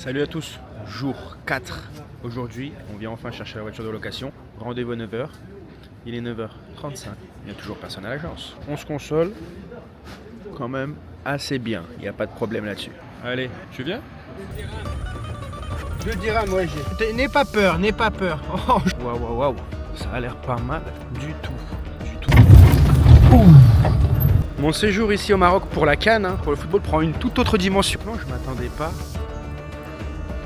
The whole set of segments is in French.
Salut à tous, jour 4. Aujourd'hui, on vient enfin chercher la voiture de location. Rendez-vous à 9h. Il est 9h35. Il n'y a toujours personne à l'agence. On se console quand même assez bien. Il n'y a pas de problème là-dessus. Allez, tu viens? 2 dirhams, ouais, j'ai. N'aie pas peur, n'aie pas peur. Oh, Waouh, ça a l'air pas mal du tout. Mon séjour ici au Maroc pour la CAN, pour le football, prend une toute autre dimension. Non, je m'attendais pas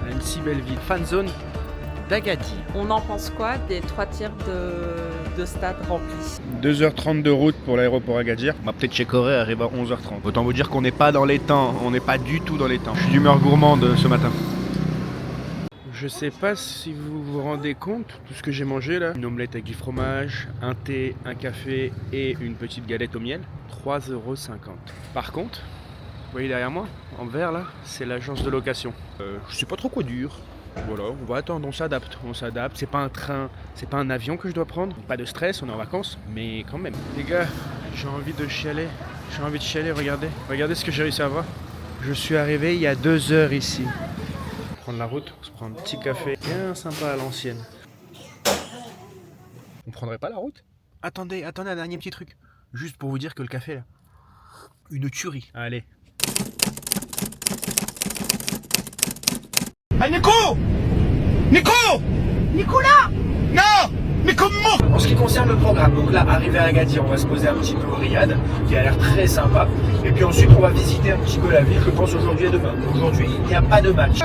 à une si belle ville. Fan zone d'Agadir. On en pense quoi des 3 tiers de stade remplis? 2h30 de route pour l'aéroport Agadir. Ma petite Chekoré arrive à 11h30. Autant vous dire qu'on n'est pas dans les temps. On n'est pas du tout dans les temps. Je suis d'humeur gourmande ce matin. Je sais pas si vous vous rendez compte de ce que j'ai mangé là. Une omelette avec du fromage, un thé, un café et une petite galette au miel. 3,50 €. Par contre, vous voyez derrière moi, en vert là, c'est l'agence de location. Je sais pas trop quoi dire. Voilà, on va attendre, on s'adapte. C'est pas un train, c'est pas un avion que je dois prendre. Pas de stress, on est en vacances, mais quand même. Les gars, j'ai envie de chialer. Regardez. Regardez ce que j'ai réussi à avoir. Je suis arrivé il y a 2 heures ici. Prendre la route, on se prend un petit café bien sympa à l'ancienne. On prendrait pas la route? Attendez, un dernier petit truc. Juste pour vous dire que le café là, une tuerie. Allez. Ah, Nicolas! Nicolas! Non! Mais comment? En ce qui concerne le programme, donc là, arrivé à Agadir, on va se poser un petit peu au Riyad, qui a l'air très sympa. Et puis ensuite, on va visiter un petit peu la ville, je pense aujourd'hui et demain. Aujourd'hui, il n'y a pas de match.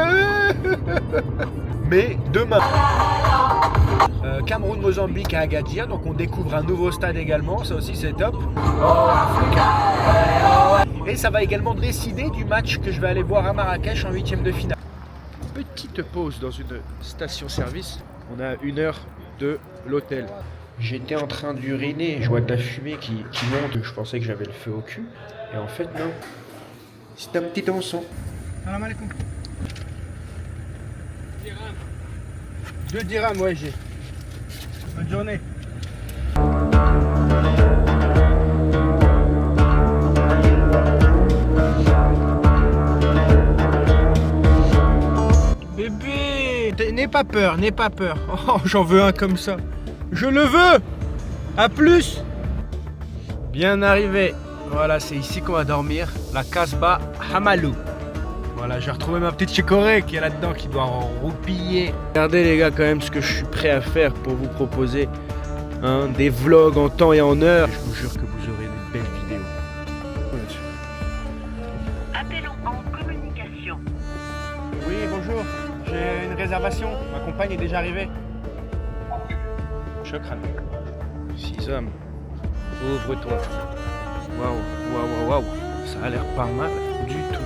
Mais demain, Cameroun-Mozambique à Agadir, donc on découvre un nouveau stade également, ça aussi c'est top. Et ça va également décider du match que je vais aller voir à Marrakech en 8e de finale. Petite pause dans une station-service, on a 1 heure de l'hôtel. J'étais en train d'uriner, je vois de la fumée qui monte, je pensais que j'avais le feu au cul, et en fait non, c'est un petit tronçon. Salam alaikum. 2 dirhams, ouais, j'ai. Bonne journée. Bébé, n'aie pas peur, n'aie pas peur. Oh, j'en veux un comme ça. Je le veux. À plus. Bien arrivé, voilà, c'est ici qu'on va dormir, la Casbah Hamalou. Voilà, j'ai retrouvé ma petite Chekoré qui est là-dedans, qui doit en roupiller. Regardez les gars quand même ce que je suis prêt à faire pour vous proposer des vlogs en temps et en heure. Je vous jure que vous aurez de belles vidéos. Appelons en communication. Oui, bonjour. J'ai une réservation. Ma compagne est déjà arrivée. Chokran. 6 hommes, ouvre-toi. Waouh, ça a l'air pas mal du tout.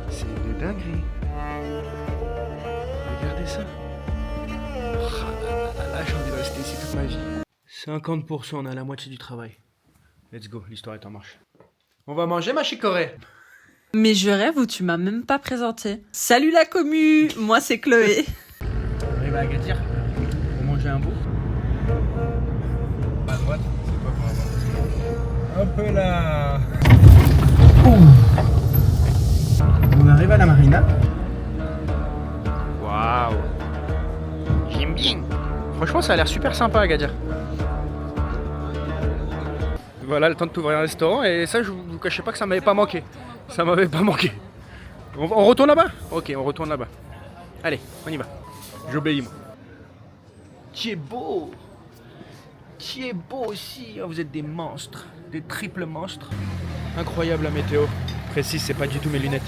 C'est de dinguerie. Regardez ça. Là, j'ai envie de rester ici toute ma vie. 50%, on a la moitié du travail. Let's go, l'histoire est en marche. On va manger ma chicorée. Mais je rêve où tu m'as même pas présenté. Salut la commu, moi c'est Chloé. On arrive à Agadir pour manger un bout. À droite, c'est quoi pour avoir? Hop là. On arrive à la marina. Waouh. J'aime bien. Franchement, ça a l'air super sympa Agadir. Voilà le temps de t'ouvrir un restaurant et ça, je vous cachais pas que ça m'avait pas manqué. On retourne là-bas? Ok, on retourne là-bas. Allez, on y va. J'obéis moi. Qui est beau aussi. Oh, vous êtes des monstres, des triples monstres. Incroyable la météo. Précise, c'est pas du tout mes lunettes.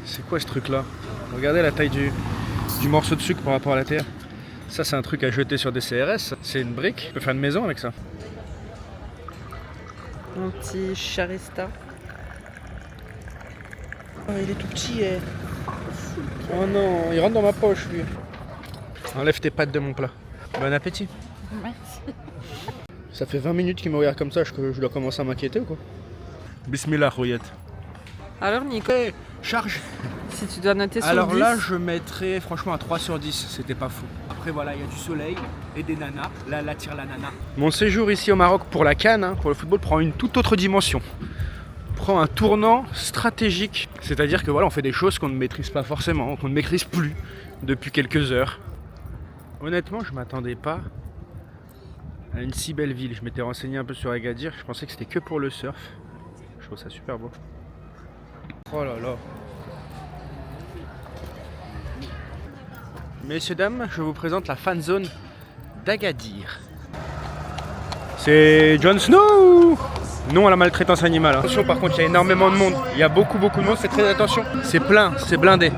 C'est quoi ce truc-là? Regardez la taille du morceau de sucre par rapport à la terre. Ça, c'est un truc à jeter sur des CRS. C'est une brique. On peut faire une maison avec ça. Un petit charista. Oh, il est tout petit, eh. Oh non, il rentre dans ma poche, lui. Enlève tes pattes de mon plat. Bon appétit. Merci. Ça fait 20 minutes qu'il me regarde comme ça, je dois commencer à m'inquiéter ou quoi? Bismillah, Rouillette. Alors Nico, Charge. si tu dois noter sur Alors 10, là, je mettrais franchement un 3 sur 10, c'était pas fou. Après voilà, il y a du soleil et des nanas. Là tire la nana. Mon séjour ici au Maroc pour la CAN, pour le football, prend une toute autre dimension. prend un tournant stratégique. C'est-à-dire que voilà, on fait des choses qu'on ne maîtrise pas forcément, qu'on ne maîtrise plus depuis quelques heures. Honnêtement, je m'attendais pas à une si belle ville. Je m'étais renseigné un peu sur Agadir, je pensais que c'était que pour le surf. Je trouve ça super beau. Oh là là. Messieurs, dames, je vous présente la fan zone d'Agadir. C'est Jon Snow! Non à la maltraitance animale. Attention, par contre, il y a énormément de monde. Il y a beaucoup de monde, faites très attention. C'est plein, c'est blindé.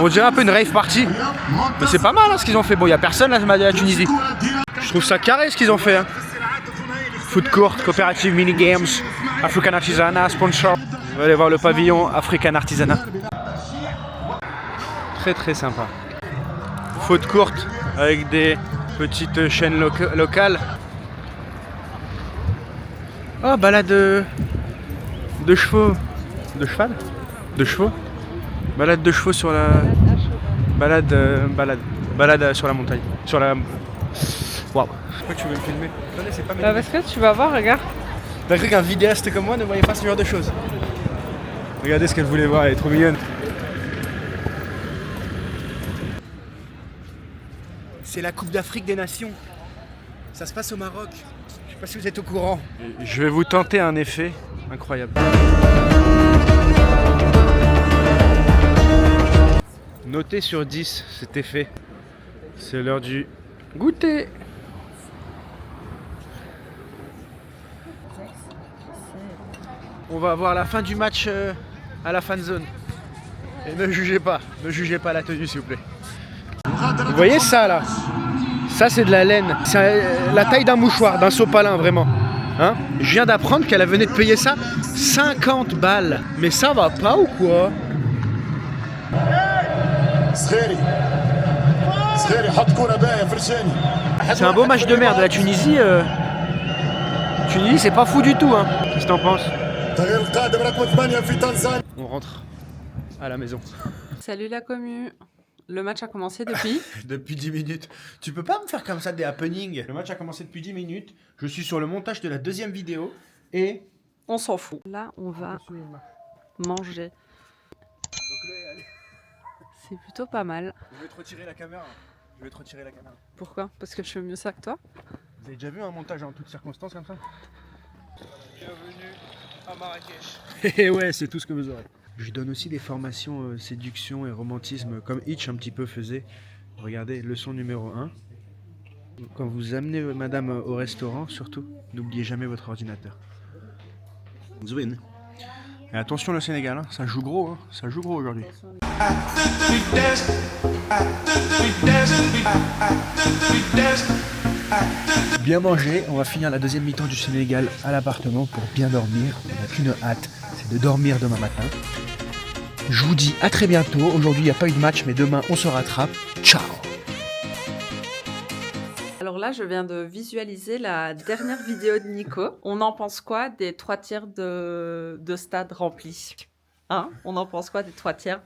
On dirait un peu une rave party. Mais c'est pas mal hein, ce qu'ils ont fait. Bon, il n'y a personne là, à la Tunisie. Je trouve ça carré ce qu'ils ont fait. Hein. Food court, coopérative mini games, African Artisanat, sponsor. On va aller voir le pavillon African Artisanat. Très très sympa. Food court avec des petites chaînes locales. Oh, balade de chevaux. De cheval? De chevaux? Balade de chevaux sur la... Balade sur la montagne. Sur la... Waouh. Pourquoi tu veux me filmer? Attendez, c'est pas mes... Parce que tu vas voir, regarde. T'as cru qu'un vidéaste comme moi ne voyait pas ce genre de choses? Regardez ce qu'elle voulait voir, elle est trop mignonne. C'est la Coupe d'Afrique des Nations. Ça se passe au Maroc. Je sais pas si vous êtes au courant. Je vais vous tenter un effet incroyable. Notez sur 10 cet effet. C'est l'heure du goûter. On va avoir la fin du match à la fan zone. Et ne jugez pas la tenue s'il vous plaît. Vous voyez ça là? Ça c'est de la laine. C'est la taille d'un mouchoir, d'un sopalin vraiment. Hein? Je viens d'apprendre qu'elle venait de payer ça 50 balles. Mais ça va pas ou quoi? C'est un beau match de merde. La Tunisie, c'est pas fou du tout. Hein. Qu'est-ce que t'en penses? On rentre à la maison. Salut la commu. Le match a commencé depuis Depuis 10 minutes. Tu peux pas me faire comme ça des happenings. Le match a commencé depuis 10 minutes. Je suis sur le montage de la deuxième vidéo. Et... on s'en fout. Là, on va manger. C'est plutôt pas mal. Je vais te retirer la caméra. Pourquoi? Parce que je fais mieux ça que toi? Vous avez déjà vu un montage en toutes circonstances comme ça? Bienvenue à Marrakech. Et ouais, c'est tout ce que vous aurez. Je donne aussi des formations séduction et romantisme comme Hitch un petit peu faisait. Regardez, leçon numéro 1. Quand vous amenez madame au restaurant, surtout, n'oubliez jamais votre ordinateur. Zwin. Et attention le Sénégal, hein, ça joue gros, hein, ça joue gros aujourd'hui. Bien manger, on va finir la deuxième mi-temps du Sénégal à l'appartement pour bien dormir. On n'a qu'une hâte, c'est de dormir demain matin. Je vous dis à très bientôt. Aujourd'hui, il n'y a pas eu de match, mais demain, on se rattrape. Ciao! Alors là, je viens de visualiser la dernière vidéo de Nico. On en pense quoi des 3 tiers de stade remplis? Hein? On en pense quoi des 3 tiers?